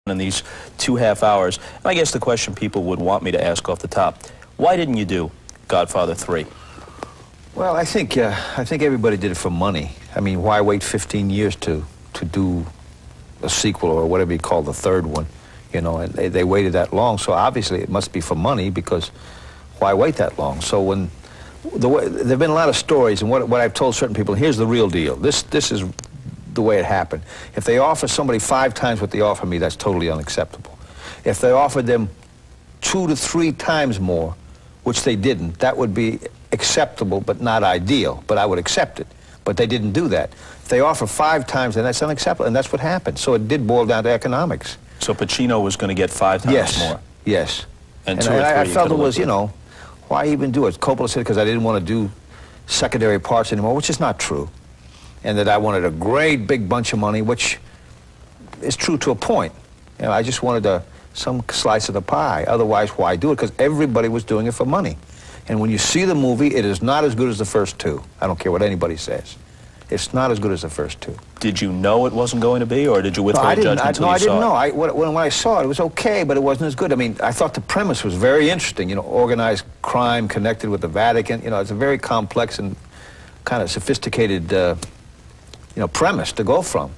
in these 2.5 hours. And I guess the question people would want me to ask off the top, why didn't you do Godfather 3? Well, I think everybody did it for money. I mean, why wait 15 years to do a sequel or whatever you call the third one? You know, and they waited that long, so obviously it must be for money, because why wait that long? So when there have been a lot of stories, and what I've told certain people, here's the real deal. This is the way it happened. If they offer somebody 5 times what they offer me, that's totally unacceptable. If they offered them 2 to 3 times more, which they didn't, that would be acceptable but not ideal, but I would accept it. But they didn't do that. If they offer 5 times, then that's unacceptable, and that's what happened. So it did boil down to economics. So Pacino was going to get 5 times more? Yes. And I felt it was, you know, why even do it? Coppola said because I didn't want to do secondary parts anymore, which is not true. And that I wanted a great big bunch of money, which is true to a point. You know, I just wanted some slice of the pie. Otherwise, why do it? Because everybody was doing it for money. And when you see the movie, it is not as good as the first 2. I don't care what anybody says. It's not as good as the first 2. Did you know it wasn't going to be, or did you withhold judgment until you saw it? No, I didn't know. When I saw it, it was okay, but it wasn't as good. I mean, I thought the premise was very interesting. You know, organized crime connected with the Vatican. You know, it's a very complex and kind of sophisticated you know, premise to go from.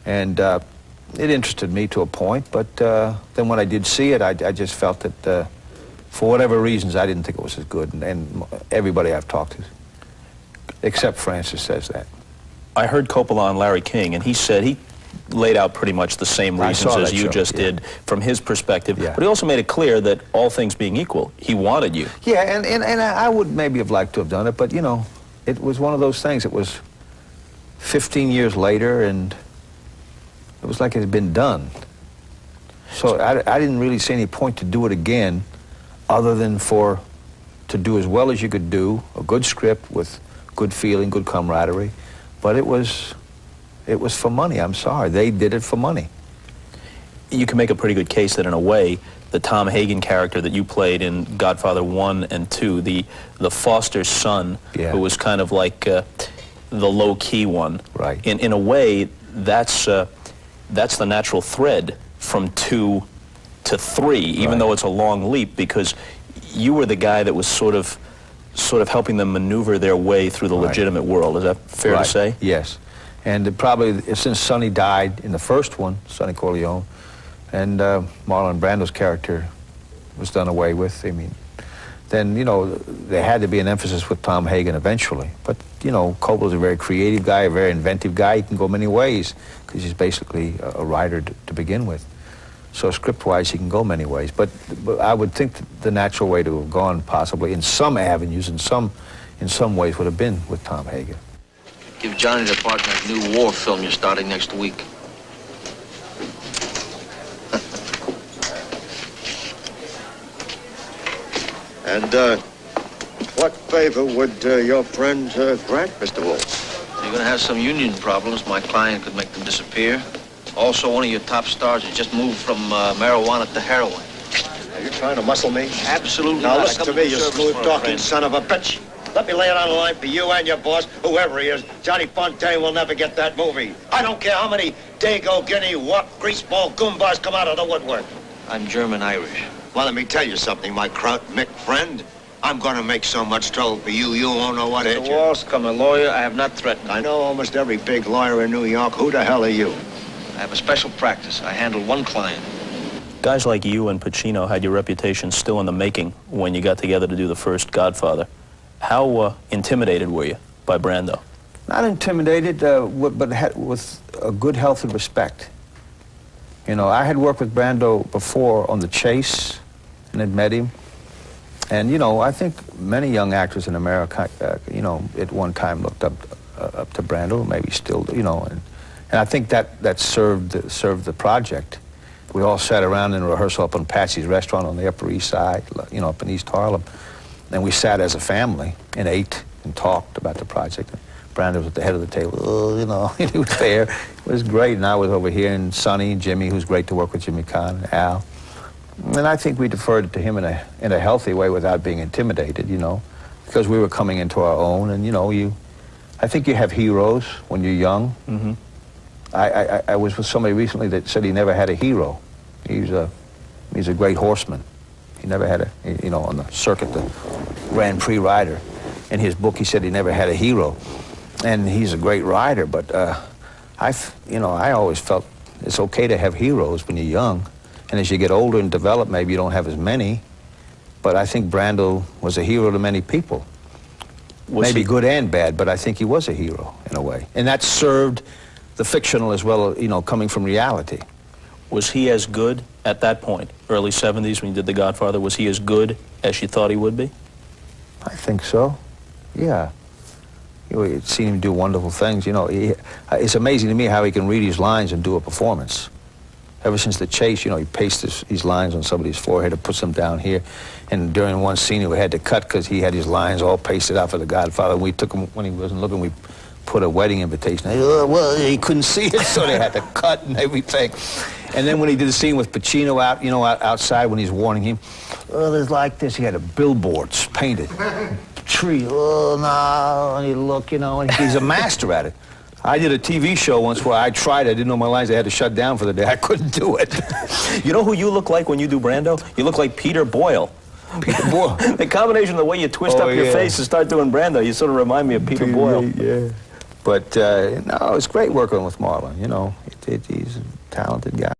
And it interested me to a point, but then when I did see it, I just felt that for whatever reasons, I didn't think it was as good. And everybody I've talked to, except Francis, says that. I heard Coppola on Larry King, and he said he laid out pretty much the same reasons as you just did from his perspective. Yeah. But he also made it clear that all things being equal, he wanted you. Yeah, and I would maybe have liked to have done it, but, you know, it was one of those things. It was 15 years later, and it was like it had been done. So I didn't really see any point to do it again, other than to do as well as you could do, a good script with good feeling, good camaraderie. But it was for money. I'm sorry. They did it for money. You can make a pretty good case that, in a way, the Tom Hagen character that you played in Godfather 1 and 2, the foster son, who was kind of like the low-key one. Right. In a way, that's the natural thread from 2 to 3, even though it's a long leap, because you were the guy that was sort of helping them maneuver their way through the legitimate world. Is that fair to say? Yes. And probably since Sonny died in the first one, Sonny Corleone, and Marlon Brando's character was done away with, I mean, then, you know, there had to be an emphasis with Tom Hagen eventually. But, you know, Coppola's a very creative guy, a very inventive guy. He can go many ways, because he's basically a writer to begin with. So script-wise, he can go many ways. But I would think that the natural way to have gone, possibly, in some avenues, in some ways, would have been with Tom Hagen. Give Johnny the part in that new war film you're starting next week. And what favor would your friend grant, Mr. Wolf? You're going to have some union problems. My client could make them disappear. Also, one of your top stars has just moved from marijuana to heroin. Are you trying to muscle me? Absolutely now, not. Listen to me, you smooth-talking son of a bitch. Let me lay it on the line for you and your boss, whoever he is. Johnny Fontaine will never get that movie. I don't care how many Dago, Guinea, Wop, greaseball, Goombas come out of the woodwork. I'm German-Irish. Well, let me tell you something, my Kraut Mick friend. I'm going to make so much trouble for you, you won't know what hit you. Mr. Walsh, I'm a lawyer. I have not threatened. I know almost every big lawyer in New York. Who the hell are you? I have a special practice. I handle one client. Guys like you and Pacino had your reputation still in the making when you got together to do the first Godfather. How intimidated were you by Brando? Not intimidated, but with a good, healthy respect. You know, I had worked with Brando before on The Chase and had met him. And, you know, I think many young actors in America, you know, at one time looked up to Brando, maybe still, you know, and I think that served the project. We all sat around in rehearsal up on Patsy's Restaurant on the Upper East Side, you know, up in East Harlem. And we sat as a family and ate and talked about the project. Brando was at the head of the table, you know, he was there. It was great. And I was over here, and Sonny and Jimmy, who's great to work with, Jimmy Caan and Al. And I think we deferred to him in a healthy way without being intimidated, you know, because we were coming into our own. And, you know, I think you have heroes when you're young. Mm-hmm. I was with somebody recently that said he never had a hero. He's a great horseman. He never had on the circuit, the Grand Prix rider. In his book, he said he never had a hero. And he's a great rider, but I always felt it's okay to have heroes when you're young. And as you get older and develop, maybe you don't have as many. But I think Brando was a hero to many people. Maybe good and bad, but I think he was a hero in a way. And that served the fictional as well, coming from reality. Was he as good at that point, early 70s when you did The Godfather, was he as good as you thought he would be? I think so, yeah. You've seen him do wonderful things. It's amazing to me how he can read his lines and do a performance. Ever since The Chase, he pastes his lines on somebody's forehead and puts them down here. And during one scene, we had to cut because he had his lines all pasted out for The Godfather. We took him, when he wasn't looking, we put a wedding invitation. Well, he couldn't see it, so they had to cut and everything. And then when he did the scene with Pacino outside when he's warning him, there's like this, he had a billboards painted. Tree, no, and you look, and he's a master at it. I did a TV show once where I tried, I didn't know my lines, I had to shut down for the day. I couldn't do it. You know who you look like when you do Brando? You look like Peter Boyle. Peter Boyle. The combination of the way you twist up your face and start doing Brando, you sort of remind me of Peter Boyle. Yeah. But, no, it's great working with Marlon, he's a talented guy.